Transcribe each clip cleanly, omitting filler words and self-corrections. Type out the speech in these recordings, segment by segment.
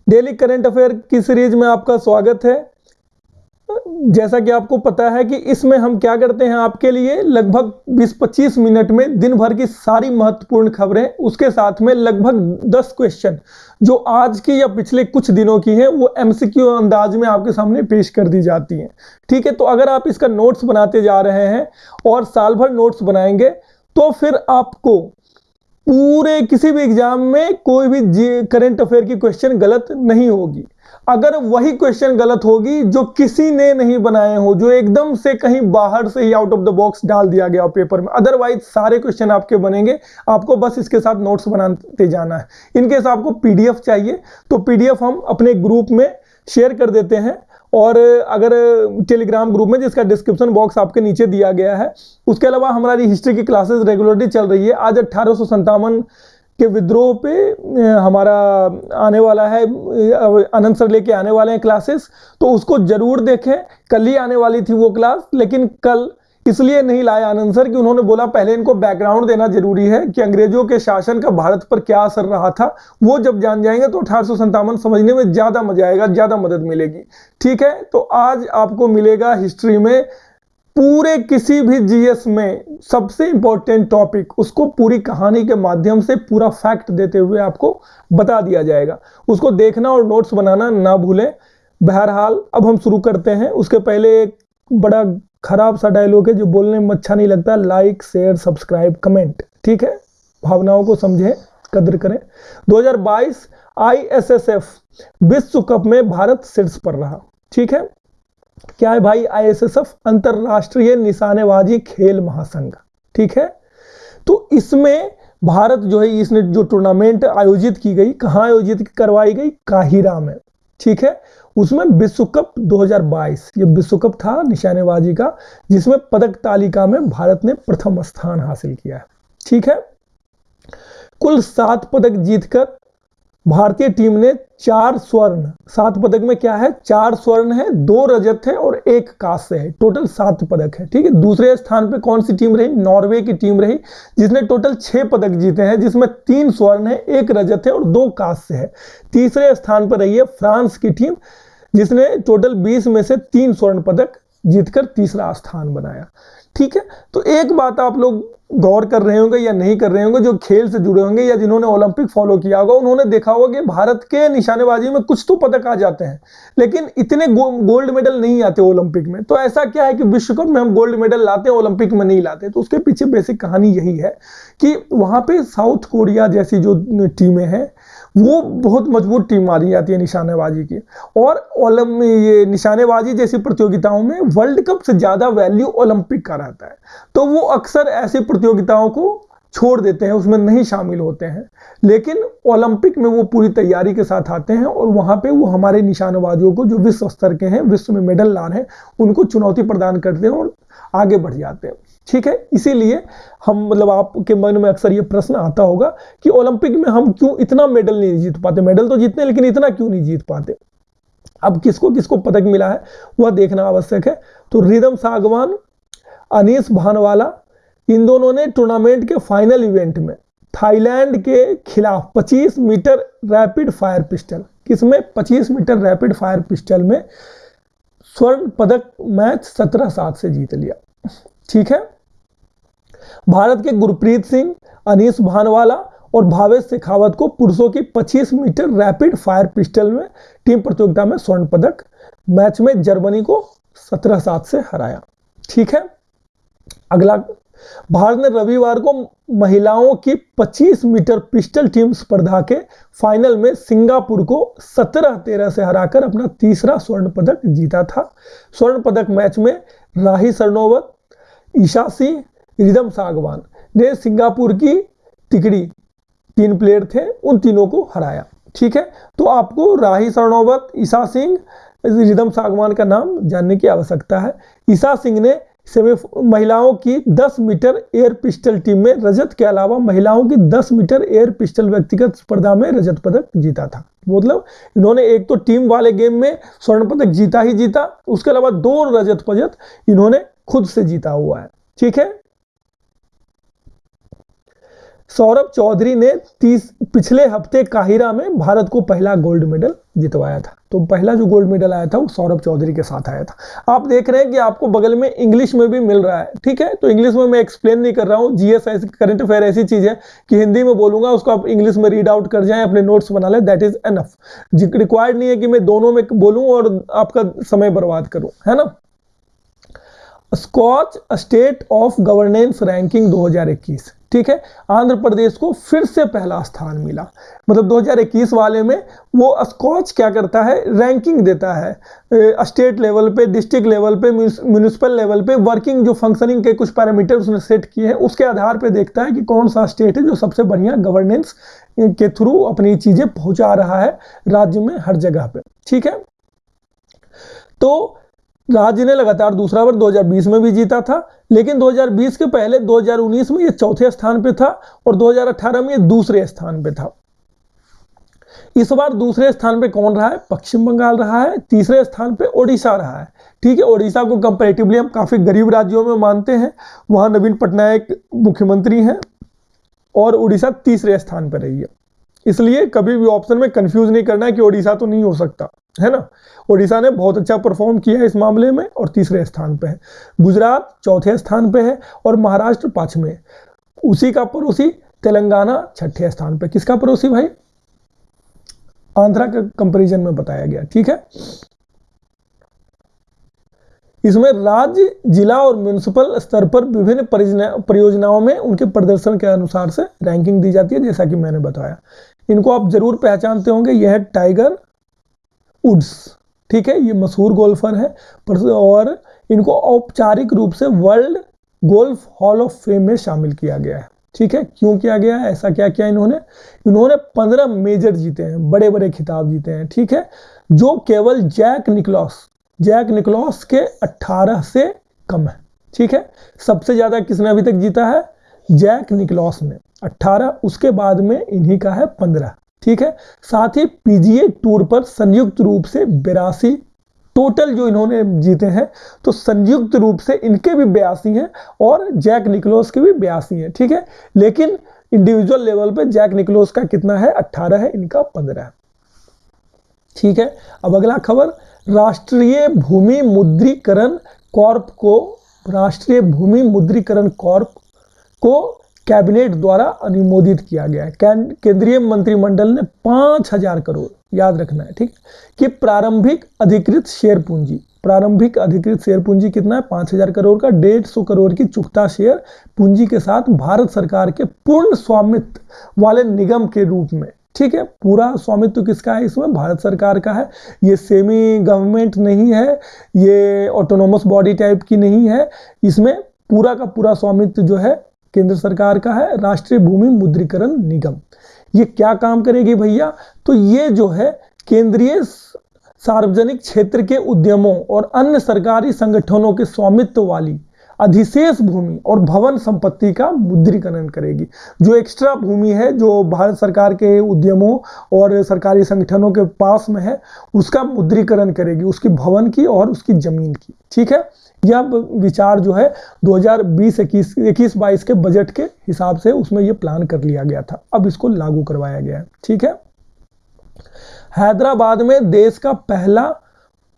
Daily current affair की series में आपका स्वागत है। जैसा कि आपको पता है कि इसमें हम क्या करते हैं, आपके लिए लगभग 20-25 मिनट में दिन भर की सारी महत्वपूर्ण खबरें, उसके साथ में लगभग 10 क्वेश्चन जो आज की या पिछले कुछ दिनों की हैं वो एमसीक्यू अंदाज में आपके सामने पेश कर दी जाती हैं। ठीक है, तो अगर आप इसका नोट्स बनाते जा रहे हैं और साल भर नोट्स बनाएंगे तो फिर आपको पूरे किसी भी एग्जाम में कोई भी करंट अफेयर की क्वेश्चन गलत नहीं होगी। अगर वही क्वेश्चन गलत होगी जो किसी ने नहीं बनाए हो, जो एकदम से कहीं बाहर से ही आउट ऑफ द बॉक्स डाल दिया गया पेपर में, अदरवाइज सारे क्वेश्चन आपके बनेंगे। आपको बस इसके साथ नोट्स बनाते जाना है। इनकेस आपको पीडीएफ चाहिए तो पीडीएफ हम अपने ग्रुप में शेयर कर देते हैं, और अगर टेलीग्राम ग्रुप में, जिसका डिस्क्रिप्शन बॉक्स आपके नीचे दिया गया है। उसके अलावा हमारी हिस्ट्री की क्लासेस रेगुलरली चल रही है। आज 1857 के विद्रोह पे हमारा आने वाला है, आनंद सर लेके आने वाले हैं क्लासेस, तो उसको जरूर देखें। कल ही आने वाली थी वो क्लास, लेकिन कल इसलिए नहीं लाए आनंद सर कि उन्होंने बोला पहले इनको बैकग्राउंड देना जरूरी है कि अंग्रेजों के शासन का भारत पर क्या असर रहा था। वो जब जान जाएंगे तो 1857 समझने में ज्यादा मजा आएगा, ज्यादा मदद मिलेगी। ठीक है, तो आज आपको मिलेगा हिस्ट्री में पूरे किसी भी जीएस में सबसे इंपॉर्टेंट टॉपिक, उसको पूरी कहानी के माध्यम से पूरा फैक्ट देते हुए आपको बता दिया जाएगा। उसको देखना और नोट्स बनाना ना भूलें। बहरहाल अब हम शुरू करते हैं। उसके पहले एक बड़ा खराब सा डायलॉग है जो बोलने में अच्छा नहीं लगता, लाइक शेयर सब्सक्राइब कमेंट। ठीक है, भावनाओं को समझें, कदर करें। 2022 आईएसएसएफ विश्व कप में भारत शीर्ष पर रहा। ठीक है, क्या है भाई आईएसएसएफ? अंतरराष्ट्रीय निशानेबाजी खेल महासंघ। ठीक है, तो इसमें भारत जो है, इसने जो टूर्नामेंट आयोजित की गई, कहाँ आयोजित करवाई गई? काहिरा में। ठीक है, उसमें विश्व कप 2022 ये विश्व कप था निशानेबाजी का, जिसमें पदक तालिका में भारत ने प्रथम स्थान हासिल किया है। ठीक है, कुल 7 पदक जीतकर भारतीय टीम ने 4 स्वर्ण, 7 पदक में क्या है? 4 स्वर्ण है, 2 रजत है और 1 कांस्य है, टोटल 7 पदक है। ठीक है, दूसरे स्थान पे कौन सी टीम रही? नॉर्वे की टीम रही, जिसने टोटल 6 पदक जीते हैं, जिसमें 3 स्वर्ण है, 1 रजत है और 2 कांस्य है। तीसरे स्थान पर रही है फ्रांस की टीम, जिसने टोटल 20 में से 3 स्वर्ण पदक जीतकर तीसरा स्थान बनाया। ठीक है, तो एक बात आप लोग गौर कर रहे होंगे या नहीं कर रहे होंगे, जो खेल से जुड़े होंगे या जिन्होंने ओलंपिक फॉलो किया होगा, उन्होंने देखा होगा कि भारत के निशानेबाजी में कुछ तो पदक आ जाते हैं, लेकिन इतने गोल्ड मेडल नहीं आते ओलंपिक में। तो ऐसा क्या है कि विश्व कप में हम गोल्ड मेडल लाते हैं, ओलंपिक में नहीं लाते? तो उसके पीछे बेसिक कहानी यही है कि वहां पे साउथ कोरिया जैसी जो टीमें हैं वो बहुत मजबूत टीम मानी जाती है निशानेबाजी की, और ये निशानेबाजी जैसी प्रतियोगिताओं में वर्ल्ड कप से ज्यादा वैल्यू ओलंपिक का रहता है। तो वो अक्सर ऐसी प्रतियोगिताओं को छोड़ देते हैं, उसमें नहीं शामिल होते हैं, लेकिन ओलंपिक में वो पूरी तैयारी के साथ आते हैं और वहां पे वो हमारे निशानेबाजों को, जो विश्व स्तर के हैं, विश्व में मेडल ला रहे हैं, उनको चुनौती प्रदान करते हैं और आगे बढ़ जाते हैं। ठीक है, इसीलिए हम आपके मन में अक्सर ये प्रश्न आता होगा कि ओलंपिक में हम क्यों इतना मेडल नहीं जीत पाते? मेडल तो जीतते हैं, लेकिन इतना क्यों नहीं जीत पाते? अब किसको किसको पदक मिला है वह देखना आवश्यक है। तो रिदम सागवान, अनीस भानवाला, इन दोनों ने टूर्नामेंट के फाइनल इवेंट में थाईलैंड के खिलाफ 25 मीटर रैपिड फायर पिस्टल, किसमें? 25 मीटर रैपिड फायर पिस्टल में स्वर्ण पदक मैच 17-7 से जीत लिया। ठीक है, भारत के गुरप्रीत सिंह, अनीस भानवाला और भावेश शेखावत को पुरुषों की 25 मीटर रैपिड फायर पिस्टल में टीम प्रतियोगिता में स्वर्ण पदक, मैच में जर्मनी को 17-7 से हराया। ठीक है, अगला, भारत ने रविवार को महिलाओं की 25 मीटर पिस्टल टीम स्पर्धा के फाइनल में सिंगापुर को 17-13 से हराकर अपना तीसरा स्वर्ण पदक जीता था। स्वर्ण पदक मैच में राही सरनोबत, ईशा सिंह, रिदम सागवान ने सिंगापुर की तिकड़ी 3 प्लेयर थे, उन तीनों को हराया। ठीक है, तो आपको राही सरनोबत, ईशा सिंह, रिदम सागवान का नाम जानने की आवश्यकता है। ईशा सिंह ने महिलाओं की 10 मीटर एयर पिस्टल टीम में रजत के अलावा महिलाओं की 10 मीटर एयर पिस्टल व्यक्तिगत स्पर्धा में रजत पदक जीता था। मतलब इन्होंने एक तो टीम वाले गेम में स्वर्ण पदक जीता ही जीता, उसके अलावा 2 रजत पदक इन्होंने खुद से जीता हुआ है। ठीक है, सौरभ चौधरी ने पिछले हफ्ते काहिरा में भारत को पहला गोल्ड मेडल जितवाया था। तो पहला जो गोल्ड मेडल आया था वो सौरभ चौधरी के साथ आया था। आप देख रहे हैं कि आपको बगल में इंग्लिश में भी मिल रहा है, ठीक है। तो इंग्लिश में मैं एक्सप्लेन नहीं कर रहा हूँ, जीएस ऐसी करंट अफेयर ऐसी चीज है कि हिंदी में बोलूंगा, उसको आप इंग्लिश में रीड आउट कर जाएं, अपने नोट्स बना लें, दैट इज एनफ। रिक्वायर्ड नहीं है कि मैं दोनों में बोलूं और आपका समय बर्बाद करूं, है ना। Skoch state of governance ranking 2021, ठीक है। आंध्र प्रदेश को फिर से पहला स्थान मिला। मतलब 2021 वाले में वो स्कॉच क्या करता है, रैंकिंग देता है स्टेट लेवल पे, डिस्ट्रिक्ट लेवल पे, म्यूनिसिपल लेवल पे, वर्किंग जो फंक्शनिंग के कुछ पैरामीटर उसने सेट किए हैं, उसके आधार पे देखता है कि कौन सा स्टेट है जो सबसे बढ़िया गवर्नेंस के थ्रू अपनी चीजें पहुंचा रहा है राज्य में हर जगह पे, ठीक है। तो राज्य ने लगातार दूसरा बार 2020 में भी जीता था, लेकिन 2020 के पहले 2019 में ये चौथे स्थान पे था और 2018 में ये दूसरे स्थान पे था। इस बार दूसरे स्थान पे कौन रहा है, पश्चिम बंगाल रहा है। तीसरे स्थान पे ओडिशा रहा है, ठीक है। ओडिशा को कंपैरेटिवली हम काफी गरीब राज्यों में मानते हैं, वहां नवीन पटनायक मुख्यमंत्री हैं और उड़ीसा तीसरे स्थान पर रही है। इसलिए कभी भी ऑप्शन में कंफ्यूज नहीं करना है कि ओडिशा तो नहीं हो सकता, है ना। ओडिशा ने बहुत अच्छा परफॉर्म किया है इस मामले में और तीसरे स्थान पे है। गुजरात चौथे स्थान पे है और महाराष्ट्र पांचवें। उसी का पड़ोसी तेलंगाना छठे स्थान पे। किसका पड़ोसी भाई, आंध्रा के कंपैरिजन में बताया गया, ठीक है। इसमें राज्य, जिला और म्युनिसिपल स्तर पर विभिन्न परियोजनाओं में उनके प्रदर्शन के अनुसार से रैंकिंग दी जाती है, जैसा कि मैंने बताया। इनको आप जरूर पहचानते होंगे, यह है टाइगर वुड्स, ठीक है। ये मशहूर गोल्फर है और इनको औपचारिक रूप से world golf hall of fame में शामिल किया गया है, ठीक है। क्यों किया गया है, ऐसा क्या किया इन्होंने 15 मेजर जीते हैं, बड़े बड़े खिताब जीते हैं, ठीक है। जो केवल जैक निकलॉस के 18 से कम है, ठीक है। सबसे ज्यादा किसने अभी तक जीता है, जैक निकलॉस ने 18, उसके बाद में इन्हीं का है 15, ठीक है। साथ ही पीजीए टूर पर संयुक्त रूप से 82 टोटल जो इन्होंने जीते हैं, तो संयुक्त रूप से इनके भी 82 हैं और जैक निकलॉस के भी 82 हैं, ठीक है। लेकिन इंडिविजुअल लेवल पे जैक निकलॉस का कितना है, 18 है, इनका 15 है, ठीक है। अब अगला खबर, राष्ट्रीय भूमि मुद्रीकरण कॉर्प को कैबिनेट द्वारा अनुमोदित किया गया है। केंद्रीय मंत्रिमंडल ने 5000 करोड़, याद रखना है, ठीक, कि प्रारंभिक अधिकृत शेयर पूंजी कितना है, 5000 करोड़ का 150 करोड़ की चुकता शेयर पूंजी के साथ भारत सरकार के पूर्ण स्वामित्व वाले निगम के रूप में, ठीक है। पूरा स्वामित्व किसका है, इसमें भारत सरकार का है। ये सेमी गवर्नमेंट नहीं है, ये ऑटोनोमस बॉडी टाइप की नहीं है, इसमें पूरा का पूरा स्वामित्व जो है केंद्र सरकार का है। राष्ट्रीय भूमि मुद्रीकरण निगम ये क्या काम करेगी भैया, तो ये जो है केंद्रीय सार्वजनिक क्षेत्र के उद्यमों और अन्य सरकारी संगठनों के स्वामित्व वाली अधिशेष भूमि और भवन संपत्ति का मुद्रीकरण करेगी। जो एक्स्ट्रा भूमि है जो भारत सरकार के उद्यमों और सरकारी संगठनों के पास में है, उसका मुद्रीकरण करेगी, उसकी भवन की और उसकी जमीन की, ठीक है। यह विचार जो है 2020-21-22 के बजट के हिसाब से उसमें यह प्लान कर लिया गया था, अब इसको लागू करवाया गया है, ठीक है। हैदराबाद में देश का पहला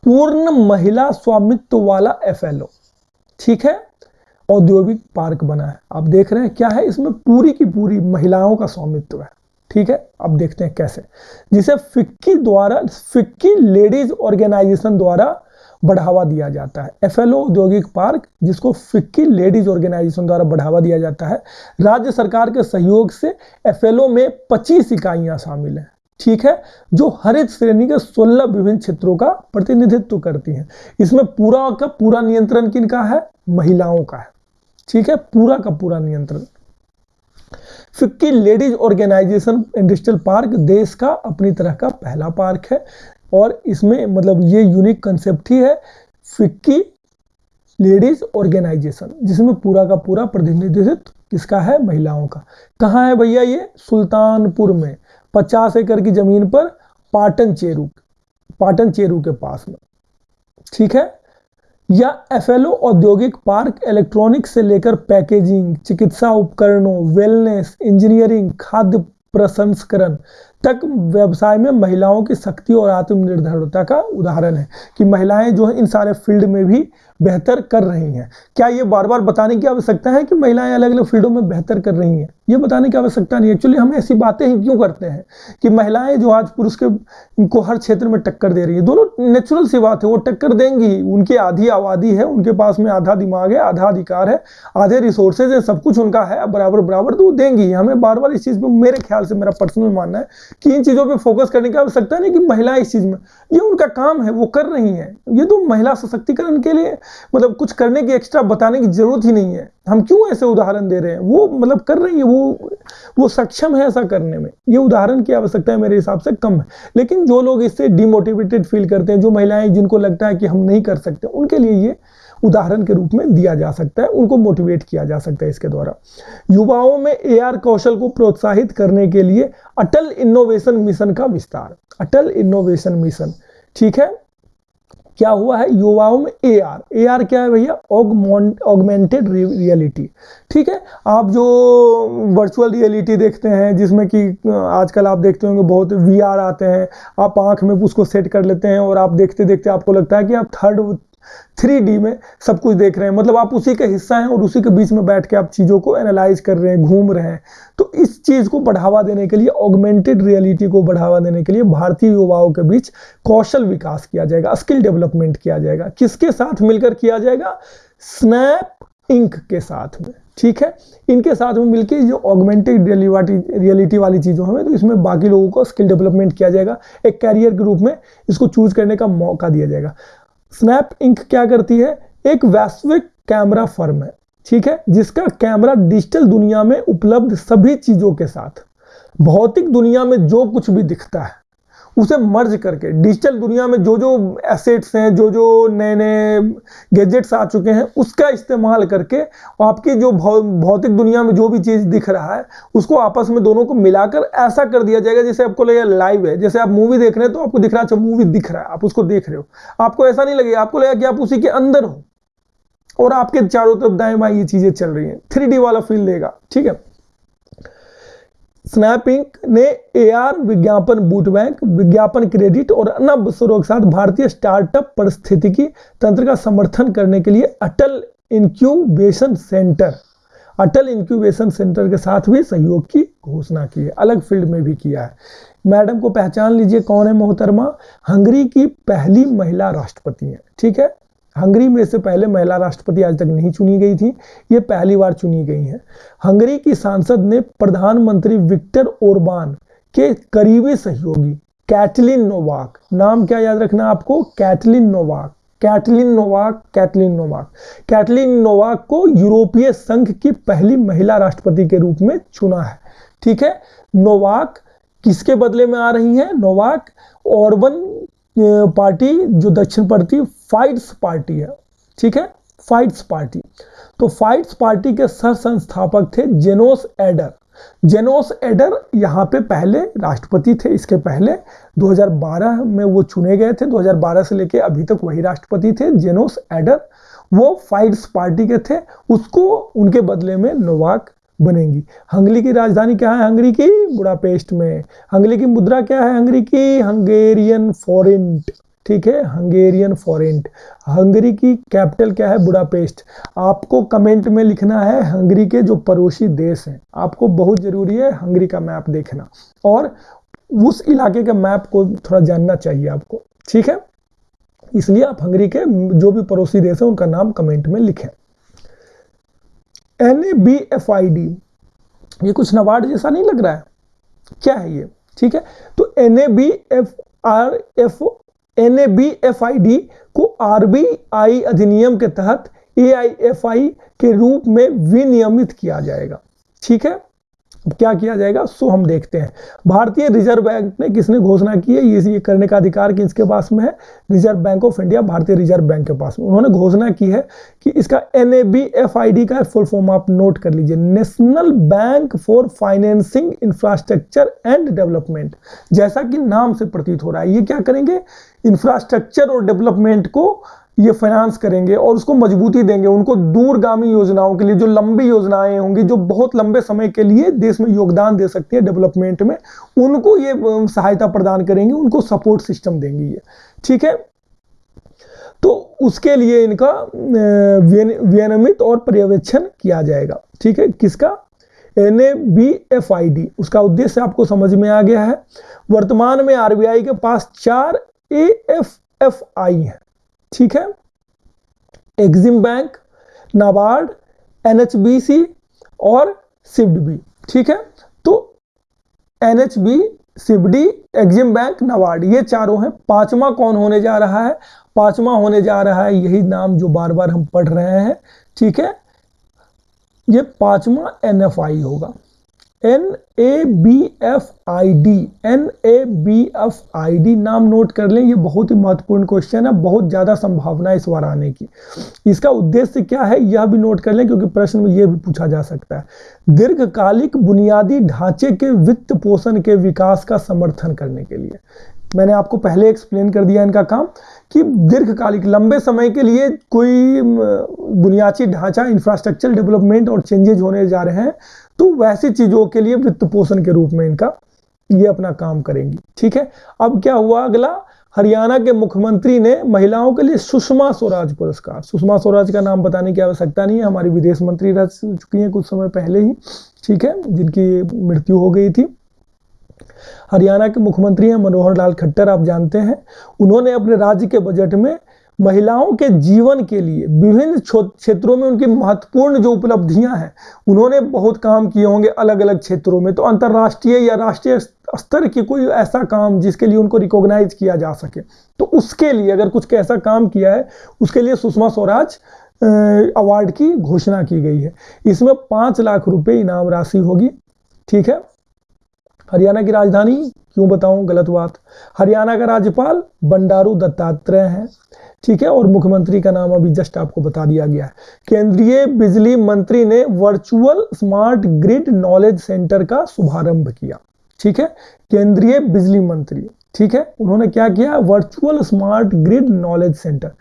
पूर्ण महिला स्वामित्व वाला FLO, ठीक है, औद्योगिक पार्क बना है। आप देख रहे हैं क्या है, इसमें पूरी की पूरी महिलाओं का स्वामित्व है, ठीक है। अब देखते हैं कैसे, जिसे फिक्की लेडीज ऑर्गेनाइजेशन द्वारा बढ़ावा दिया जाता है। FLO औद्योगिक पार्क, जिसको फिक्की लेडीज ऑर्गेनाइजेशन द्वारा बढ़ावा दिया जाता है। राज्य सरकार के सहयोग से FLO में 25 इकाइयां शामिल हैं, ठीक है, जो हरित श्रेणी के 16 विभिन्न क्षेत्रों का प्रतिनिधित्व करती हैं। इसमें पूरा का पूरा नियंत्रण किनका है, महिलाओं का है, ठीक है, पूरा का पूरा नियंत्रण। FICCI ladies organisation industrial park देश का अपनी तरह का पहला पार्क है और इसमें मतलब ये यूनिक कंसेप्ट ही है, फिक्की लेडीज ऑर्गेनाइजेशन, जिसमें पूरा का पूरा प्रतिनिधित्व किसका है, महिलाओं का। कहाँ है भैया ये, सुल्तानपुर में 50 एकड़ की जमीन पर पाटन चेरू के पास में, ठीक है। या FLO औद्योगिक पार्क इलेक्ट्रॉनिक्स से लेकर पैकेजिंग, चिकित्सा उपकरणों, वेलनेस, इंजीनियरिंग, खाद्य प्रसंस्करण तक व्यवसाय में महिलाओं की शक्ति और आत्मनिर्भरता का उदाहरण है कि महिलाएं जो है इन सारे फील्ड में भी बेहतर कर रही हैं। क्या ये बार बार बताने की आवश्यकता है कि महिलाएं अलग अलग फील्डों में बेहतर कर रही हैं? ये बताने की आवश्यकता नहीं। एक्चुअली हम ऐसी बातें ही क्यों करते हैं कि महिलाएं जो आज पुरुष के इनको हर क्षेत्र में टक्कर दे रही है, दोनों नेचुरल सी बात है, वो टक्कर देंगी। उनकी आधी आबादी है, उनके पास में आधा दिमाग है, आधा अधिकार है, आधे रिसोर्सेज है, सब कुछ उनका है बराबर बराबर, तो वो देंगी। हमें बार बार इस चीज़ पर, मेरे ख्याल से, मेरा पर्सनल मानना है कि इन चीज़ों पर फोकस करने की आवश्यकता नहीं कि महिलाएं इस चीज़ में, ये उनका काम है, वो कर रही हैं। ये तो महिला सशक्तिकरण के लिए मतलब कुछ करने की, एक्स्ट्रा बताने की जरूरत ही नहीं है। हम क्यों ऐसे उदाहरण दे रहे हैं? वो मतलब कर रही है, वो सक्षम है ऐसा करने में। ये उदाहरण की आवश्यकता है मेरे हिसाब से कम है। लेकिन जो लोग इससे डिमोटिवेटेड फील करते हैं, जो महिलाएं जिनको लगता है कि हम नहीं कर सकते, उनके लिए ये उदाहरण के रूप में दिया जा सकता है, उनको मोटिवेट किया जा सकता है इसके द्वारा। युवाओं में AR कौशल को प्रोत्साहित करने के लिए अटल इनोवेशन मिशन का विस्तार। अटल इनोवेशन मिशन, ठीक है, क्या हुआ है? युवाओं में AR क्या है भैया? ऑगमेंटेड रियलिटी, ठीक है। आप जो वर्चुअल रियलिटी देखते हैं, जिसमें कि आजकल आप देखते होंगे बहुत VR आते हैं, आप आंख में उसको सेट कर लेते हैं और आप देखते देखते आपको लगता है कि आप 3D में सब कुछ देख रहे हैं, मतलब आप उसी का हिस्सा हैं और उसी के बीच में बैठ के आप चीज़ों को एनालाइज कर रहे हैं, घूम रहे हैं। तो इस चीज़ को बढ़ावा देने के लिए, ऑगमेंटेड रियलिटी को बढ़ावा देने के लिए भारतीय युवाओं के बीच कौशल विकास किया जाएगा, स्किल डेवलपमेंट किया जाएगा। किसके साथ मिलकर किया जाएगा? स्नैप इंक के साथ में, ठीक है। इनके साथ में मिलकर जो ऑगमेंटेड रियलिटी वाली चीज़ों हैं, तो इसमें बाकी लोगों को स्किल डेवलपमेंट किया जाएगा, एक कैरियर के रूप में इसको चूज करने का मौका दिया जाएगा। स्नैप इंक क्या करती है? एक वैश्विक कैमरा फर्म है, ठीक है, जिसका कैमरा डिजिटल दुनिया में उपलब्ध सभी चीजों के साथ, भौतिक दुनिया में जो कुछ भी दिखता है उसे मर्ज करके, डिजिटल दुनिया में जो जो एसेट्स हैं, जो जो नए नए गैजेट्स आ चुके हैं, उसका इस्तेमाल करके आपकी जो भौतिक दुनिया में जो भी चीज़ दिख रहा है उसको आपस में दोनों को मिलाकर ऐसा कर दिया जाएगा जैसे आपको लगे लाइव है। जैसे आप मूवी देख रहे हैं तो आपको दिख रहा है, अच्छा मूवी दिख रहा है, आप उसको देख रहे हो, आपको ऐसा नहीं लगेगा, आपको लगेगा कि आप उसी के अंदर हो और आपके चारों तरफ दाएं बाएं ये चीज़ें चल रही हैं, 3D वाला फील देगा, ठीक है। स्नैप इंक ने AR विज्ञापन बूट बैंक, विज्ञापन क्रेडिट और अन्य अवसरों के साथ भारतीय स्टार्टअप परिस्थितिकी तंत्र का समर्थन करने के लिए अटल इंक्यूबेशन सेंटर के साथ भी सहयोग की घोषणा की है, अलग फील्ड में भी किया है। मैडम को पहचान लीजिए, कौन है मोहतरमा? हंगरी की पहली महिला राष्ट्रपति है, ठीक है। हंगरी में से पहले महिला राष्ट्रपति आज तक नहीं चुनी गई थी, ये पहली बार चुनी गई हैं। हंगरी की सांसद ने प्रधानमंत्री विक्टर ओरबान के करीबी सहयोगी कैटलिन नोवाक, नाम क्या याद रखना आपको? कैटलिन नोवाक को यूरोपीय संघ की पहली महिला राष्ट्रपति के रूप में चुना है, ठीक है। नोवाक किसके बदले में आ रही हैं? नोवाक ऑर्बन पार्टी, जो दक्षिणपंथी फाइड्स पार्टी है, ठीक है, फाइड्स पार्टी। तो फाइड्स पार्टी के सह संस्थापक थे जेनोस एडर यहाँ पे पहले राष्ट्रपति थे। इसके पहले 2012 में वो चुने गए थे, 2012 से लेके अभी तक वही राष्ट्रपति थे जेनोस एडर, वो फाइड्स पार्टी के थे। उसको उनके बदले में नोवाक बनेंगी। हंगरी की राजधानी क्या है? हंगरी की बुडापेस्ट में। हंगरी की मुद्रा क्या है? हंगरी की हंगेरियन फॉरेंट, ठीक है, हंगेरियन फॉरेंट। हंगरी की कैपिटल क्या है? बुडापेस्ट। आपको कमेंट में लिखना है हंगरी के जो पड़ोसी देश हैं, आपको बहुत जरूरी है हंगरी का मैप देखना और उस इलाके के मैप को थोड़ा जानना चाहिए आपको, ठीक है। इसलिए आप हंगरी के जो भी पड़ोसी देश हैं उनका नाम कमेंट में लिखें। NABFID, ये कुछ नाबार्ड जैसा नहीं लग रहा है? क्या है ये? ठीक है, तो NABFID को RBI अधिनियम के तहत AIFI के रूप में विनियमित किया जाएगा, ठीक है। क्या किया जाएगा सो हम देखते हैं। भारतीय रिजर्व बैंक ने किसने घोषणा की है? ये करने का अधिकार किसके पास में है? रिजर्व बैंक ऑफ इंडिया, भारतीय रिजर्व बैंक के पास में। उन्होंने घोषणा की है कि इसका NABFID का फुल फॉर्म आप नोट कर लीजिए, national bank for financing infrastructure and development. जैसा कि नाम से प्रतीत हो रहा है, ये क्या करेंगे? इंफ्रास्ट्रक्चर और डेवलपमेंट को ये फाइनेंस करेंगे और उसको मजबूती देंगे, उनको दूरगामी योजनाओं के लिए, जो लंबी योजनाएं होंगी, जो बहुत लंबे समय के लिए देश में योगदान दे सकती है डेवलपमेंट में, उनको ये सहायता प्रदान करेंगे, उनको सपोर्ट सिस्टम देंगी ये, ठीक है। तो उसके लिए इनका विनियमित और पर्यवेक्षण किया जाएगा, ठीक है। किसका? NABFID, उसका उद्देश्य आपको समझ में आ गया है। वर्तमान में RBI के पास 4 AFFI है, ठीक है। एग्जिम बैंक, नाबार्ड, NHBC और SIDBI, ठीक है। तो NHB, SIDBI, EXIM bank, NABARD, ये चारों हैं। पांचवा कौन होने जा रहा है? पांचवा होने जा रहा है यही नाम जो बार बार हम पढ़ रहे हैं, ठीक है। ये पांचवा NFI होगा, NABFID, NABFID नाम नोट कर लें, ये बहुत ही महत्वपूर्ण क्वेश्चन है, बहुत ज्यादा संभावना है इस बार आने की। इसका उद्देश्य क्या है यह भी नोट कर लें, क्योंकि प्रश्न में यह भी पूछा जा सकता है। दीर्घकालिक बुनियादी ढांचे के वित्त पोषण के विकास का समर्थन करने के लिए, मैंने आपको पहले एक्सप्लेन कर दिया इनका काम कि दीर्घकालिक लंबे समय के लिए कोई बुनियादी ढांचा, इंफ्रास्ट्रक्चर डेवलपमेंट और चेंजेज होने जा रहे हैं, तो वैसी चीजों के लिए वित्त पोषण के रूप में इनका ये अपना काम करेंगी, ठीक है। अब क्या हुआ अगला? हरियाणा के मुख्यमंत्री ने महिलाओं के लिए सुषमा स्वराज पुरस्कार, सुषमा स्वराज का नाम बताने की आवश्यकता नहीं है, हमारी विदेश मंत्री रह चुकी हैं कुछ समय पहले ही, ठीक है, जिनकी मृत्यु हो गई थी। हरियाणा के मुख्यमंत्री हैं मनोहर लाल खट्टर, आप जानते हैं। उन्होंने अपने राज्य के बजट में महिलाओं के जीवन के लिए विभिन्न क्षेत्रों में उनकी महत्वपूर्ण जो उपलब्धियां हैं, उन्होंने बहुत काम किए होंगे अलग अलग क्षेत्रों में, तो अंतर्राष्ट्रीय या राष्ट्रीय स्तर की कोई ऐसा काम जिसके लिए उनको रिकॉग्नाइज किया जा सके, तो उसके लिए अगर कुछ ऐसा काम किया है, उसके लिए सुषमा स्वराज अवार्ड की घोषणा की गई है। इसमें 5 लाख रुपए इनाम राशि होगी, ठीक है। हरियाणा की राजधानी क्यों बताऊं, गलत बात। हरियाणा का राज्यपाल बंडारू दत्तात्रेय है, ठीक है, और मुख्यमंत्री का नाम अभी जस्ट आपको बता दिया गया है। केंद्रीय बिजली मंत्री ने virtual smart grid knowledge centre का शुभारंभ किया, ठीक है। केंद्रीय बिजली मंत्री, ठीक है, उन्होंने क्या किया? Virtual smart grid knowledge centre,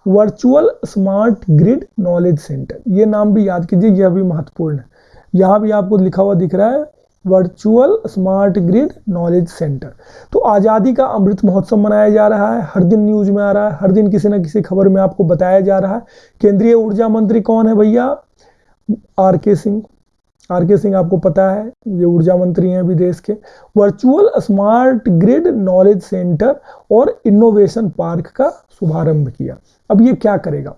virtual smart grid knowledge centre, ये नाम भी याद कीजिए, यह भी महत्वपूर्ण है। यहां भी आपको लिखा हुआ दिख रहा है virtual smart grid knowledge centre. तो आज़ादी का अमृत महोत्सव मनाया जा रहा है, हर दिन न्यूज में आ रहा है, हर दिन किसी न किसी खबर में आपको बताया जा रहा है। केंद्रीय ऊर्जा मंत्री कौन है भैया? RK सिंह। RK सिंह आपको पता है, ये ऊर्जा मंत्री हैं विदेश के। Virtual smart grid knowledge centre और इनोवेशन पार्क का शुभारंभ किया। अब ये क्या करेगा?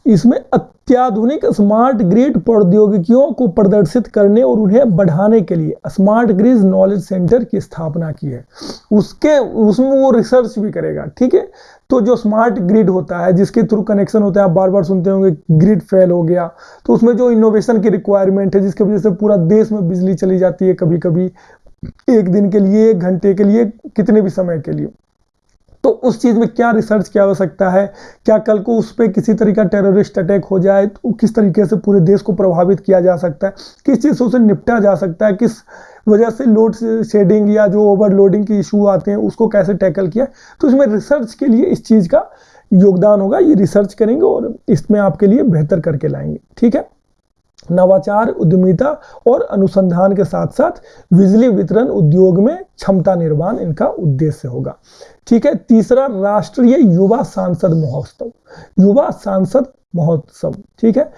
इसमें अत्याधुनिक स्मार्ट ग्रिड प्रौद्योगिकियों को प्रदर्शित करने और उन्हें बढ़ाने के लिए स्मार्ट ग्रिड नॉलेज सेंटर की स्थापना की है। उसमें वो रिसर्च भी करेगा, ठीक है। तो जो स्मार्ट ग्रिड होता है, जिसके थ्रू कनेक्शन होता है, आप बार बार सुनते होंगे ग्रिड फेल हो गया, तो उसमें जो इनोवेशन की रिक्वायरमेंट है, जिसकी वजह से पूरा देश में बिजली चली जाती है, कभी कभी 1 दिन के लिए, 1 घंटे के लिए, कितने भी समय के लिए, तो उस चीज में क्या रिसर्च की आवश्यकता है? क्या कल को उस पर किसी तरीका टेररिस्ट अटैक हो जाए तो किस तरीके से पूरे देश को प्रभावित किया जा सकता है, किस चीज़ों से निपटा जा सकता है, किस वजह से लोड शेडिंग या जो ओवरलोडिंग के इशू आते हैं उसको कैसे टैकल किया। तो इसमें रिसर्च के लिए इस चीज़ का योगदान होगा, ये रिसर्च करेंगे और इसमें आपके लिए बेहतर करके लाएंगे, ठीक है। नवाचार, उद्यमिता और अनुसंधान के साथ साथ बिजली वितरण उद्योग में क्षमता निर्माण इनका उद्देश्य होगा, ठीक है। तीसरा, राष्ट्रीय युवा सांसद महोत्सव, युवा सांसद महोत्सव, ठीक है।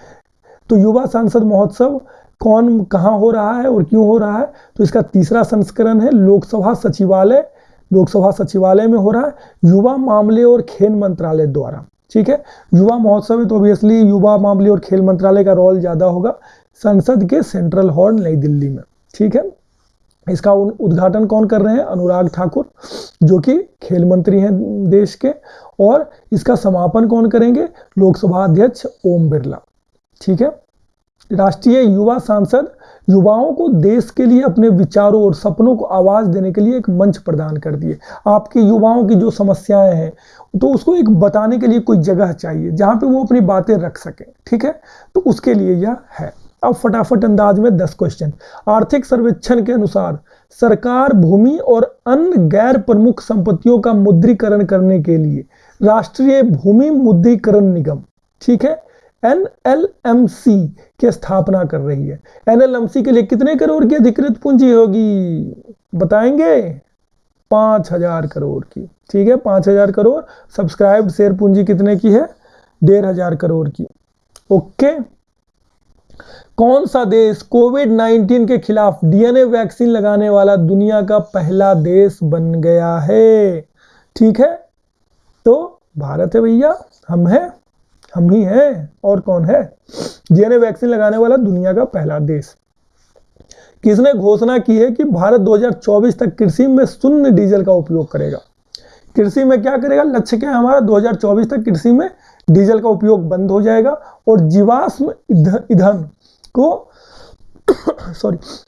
तो युवा सांसद महोत्सव कौन कहाँ हो रहा है और क्यों हो रहा है? तो इसका तीसरा संस्करण है, लोकसभा सचिवालय में हो रहा है, युवा मामले और खेल मंत्रालय द्वारा, ठीक है। युवा महोत्सव है तो ऑब्वियसली युवा मामले और खेल मंत्रालय का रोल ज्यादा होगा, संसद के सेंट्रल हॉल नई दिल्ली में, ठीक है। इसका उद्घाटन कौन कर रहे हैं? अनुराग ठाकुर, जो कि खेल मंत्री हैं देश के, और इसका समापन कौन करेंगे? लोकसभा अध्यक्ष ओम बिरला, ठीक है। राष्ट्रीय युवा सांसद युवाओं को देश के लिए अपने विचारों और सपनों को आवाज देने के लिए एक मंच प्रदान कर दिए। आपके युवाओं की जो समस्याएं हैं तो उसको एक बताने के लिए कोई जगह चाहिए जहां पे वो अपनी बातें रख सके, ठीक है। तो उसके लिए यह है। अब फटाफट अंदाज में 10 क्वेश्चन। आर्थिक सर्वेक्षण के अनुसार सरकार भूमि और अन्य गैर प्रमुख संपत्तियों का मुद्रीकरण करने के लिए राष्ट्रीय भूमि मुद्रीकरण निगम, ठीक है, NLMC की स्थापना कर रही है। NLMC के लिए कितने करोड़ की अधिकृत पूंजी होगी बताएंगे? 5,000 करोड़ की, ठीक है, 5,000 करोड़। सब्सक्राइब्ड शेयर पूंजी कितने की है? 1,500 करोड़ की। ओके। कौन सा देश कोविड-19 के खिलाफ DNA वैक्सीन लगाने वाला दुनिया का पहला देश बन गया है? ठीक है, तो भारत है भैया, हम ही हैं, और कौन है? DNA वैक्सीन लगाने वाला दुनिया का पहला देश। किसने घोषणा की है कि भारत 2024 तक कृषि में शून्य डीजल का उपयोग करेगा? कृषि में क्या करेगा? लक्ष्य क्या है हमारा? 2024 तक कृषि में डीजल का उपयोग बंद हो जाएगा और जीवाश्म ईंधन को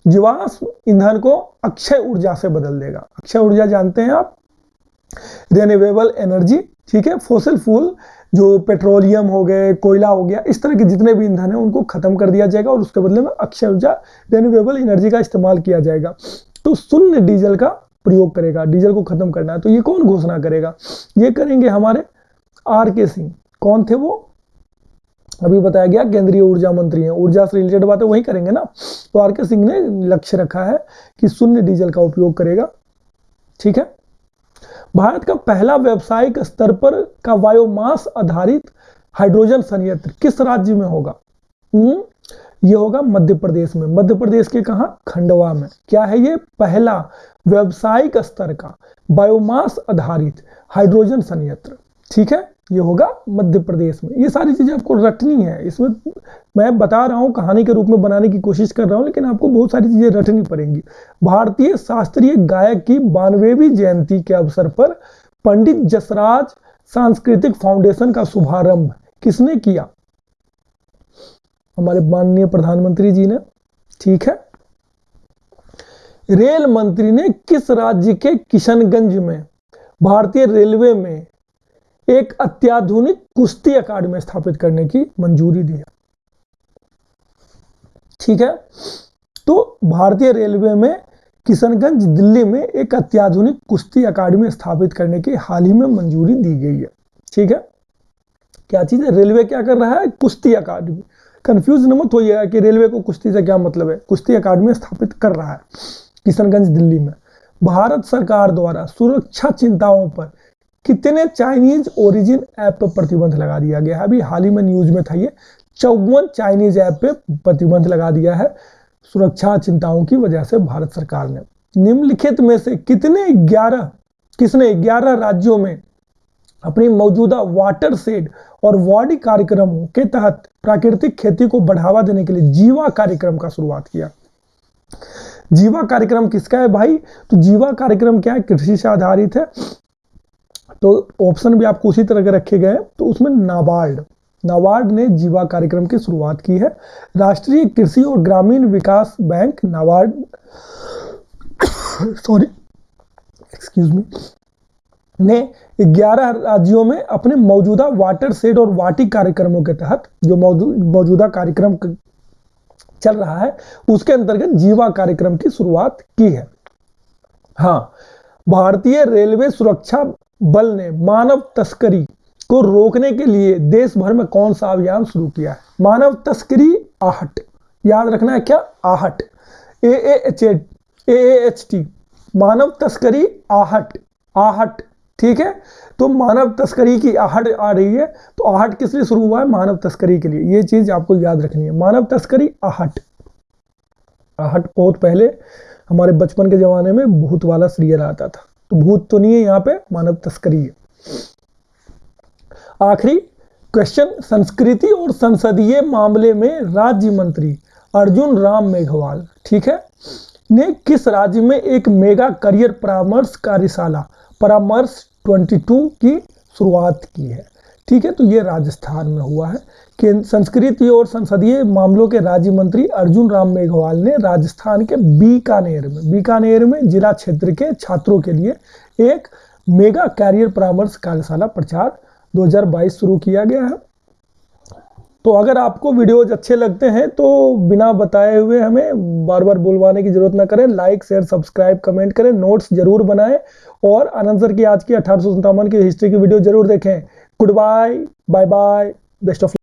जीवाश्म ईंधन को अक्षय ऊर्जा से बदल देगा। अक्षय ऊर्जा जानते हैं आप? रिन्यूएबल एनर्जी, ठीक है, फॉसिल फ्यूल जो पेट्रोलियम हो गए, कोयला हो गया, इस तरह के जितने भी ईंधन है उनको खत्म कर दिया जाएगा और उसके बदले में अक्षय ऊर्जा, रिन्यूएबल एनर्जी का इस्तेमाल किया जाएगा। तो शून्य डीजल का प्रयोग करेगा, डीजल को खत्म करना है। तो ये कौन घोषणा करेगा? ये करेंगे हमारे RK सिंह। कौन थे वो? अभी बताया गया, केंद्रीय ऊर्जा मंत्री हैं, ऊर्जा से रिलेटेड बातें वही करेंगे ना। तो RK सिंह ने लक्ष्य रखा है कि शून्य डीजल का उपयोग करेगा, ठीक है। भारत का पहला व्यावसायिक स्तर पर का बायोमास आधारित हाइड्रोजन संयंत्र किस राज्य में होगा? ये होगा मध्य प्रदेश में। मध्य प्रदेश के कहां? खंडवा में। क्या है ये? पहला व्यावसायिक स्तर का बायोमास आधारित हाइड्रोजन संयंत्र, ठीक है, ये होगा मध्य प्रदेश में। ये सारी चीजें आपको रटनी है। इसमें मैं बता रहा हूं, कहानी के रूप में बनाने की कोशिश कर रहा हूं, लेकिन आपको बहुत सारी चीजें रटनी पड़ेंगी। भारतीय शास्त्रीय गायक की 92वीं जयंती के अवसर पर पंडित जसराज सांस्कृतिक फाउंडेशन का शुभारंभ किसने किया? हमारे माननीय प्रधानमंत्री जी ने, ठीक है। रेल मंत्री ने किस राज्य के किशनगंज में भारतीय रेलवे में एक अत्याधुनिक कुश्ती अकादमी स्थापित करने की मंजूरी दी है? ठीक है, तो भारतीय रेलवे में किशनगंज दिल्ली में एक अत्याधुनिक कुश्ती अकादमी स्थापित करने की हाल ही में मंजूरी दी गई है, ठीक है। क्या चीज है? रेलवे क्या कर रहा है? कुश्ती अकादमी। कंफ्यूज न मत होइएगा कि रेलवे को कुश्ती से क्या मतलब है। कुश्ती अकादमी स्थापित कर रहा है किशनगंज दिल्ली में। भारत सरकार द्वारा सुरक्षा चिंताओं पर कितने चाइनीज ओरिजिन ऐप पर प्रतिबंध लगा दिया गया है? अभी हाल ही में न्यूज में था ये, 54 चाइनीज ऐप पे प्रतिबंध लगा दिया है सुरक्षा चिंताओं की वजह से भारत सरकार ने। निम्नलिखित में से किसने 11 राज्यों में अपनी मौजूदा वाटर शेड और वाडी कार्यक्रमों के तहत प्राकृतिक खेती को बढ़ावा देने के लिए जीवा कार्यक्रम का शुरुआत किया? जीवा कार्यक्रम किसका है भाई? तो जीवा कार्यक्रम क्या है? कृषि से आधारित है। तो ऑप्शन भी आपको उसी तरह के रखे गए हैं। तो उसमें नाबार्ड ने जीवा कार्यक्रम की शुरुआत की है। राष्ट्रीय कृषि और ग्रामीण विकास बैंक नाबार्ड ने 11 राज्यों में अपने मौजूदा वाटर शेड और वाटी कार्यक्रमों के तहत जो मौजूदा कार्यक्रम चल रहा है उसके अंतर्गत जीवा कार्यक्रम की शुरुआत की है। हाँ, भारतीय रेलवे सुरक्षा बल ने मानव तस्करी को रोकने के लिए देश भर में कौन सा अभियान शुरू किया है? मानव तस्करी आहट, याद रखना है क्या? आहट, AAHT, मानव तस्करी आहट, ठीक है। तो मानव तस्करी की आहट आ रही है, तो आहट किस लिए शुरू हुआ है? मानव तस्करी के लिए। ये चीज आपको याद रखनी है, मानव तस्करी आहट। बहुत पहले हमारे बचपन के जमाने में भूत वाला सीरियल आता था, तो भूत तो नहीं है यहाँ पे, मानव तस्करी है। आखिरी क्वेश्चन, संस्कृति और संसदीय मामले में राज्य मंत्री अर्जुन राम मेघवाल, ठीक है, ने किस राज्य में एक मेगा करियर परामर्श कार्यशाला परामर्श 22 की शुरुआत की है? ठीक है, तो ये राजस्थान में हुआ है कि संस्कृति और संसदीय मामलों के राज्य मंत्री अर्जुन राम मेघवाल ने राजस्थान के बीकानेर में जिला क्षेत्र के छात्रों के लिए एक मेगा कैरियर परामर्श कार्यशाला प्रचार 2022 शुरू किया गया है। तो अगर आपको वीडियोज अच्छे लगते हैं तो बिना बताए हुए हमें बार बार बुलवाने की जरूरत ना करें, लाइक शेयर सब्सक्राइब कमेंट करें, नोट्स जरूर बनाएं और आनंद सर की आज की 1857 की हिस्ट्री की वीडियो जरूर देखें। Goodbye, bye bye, best of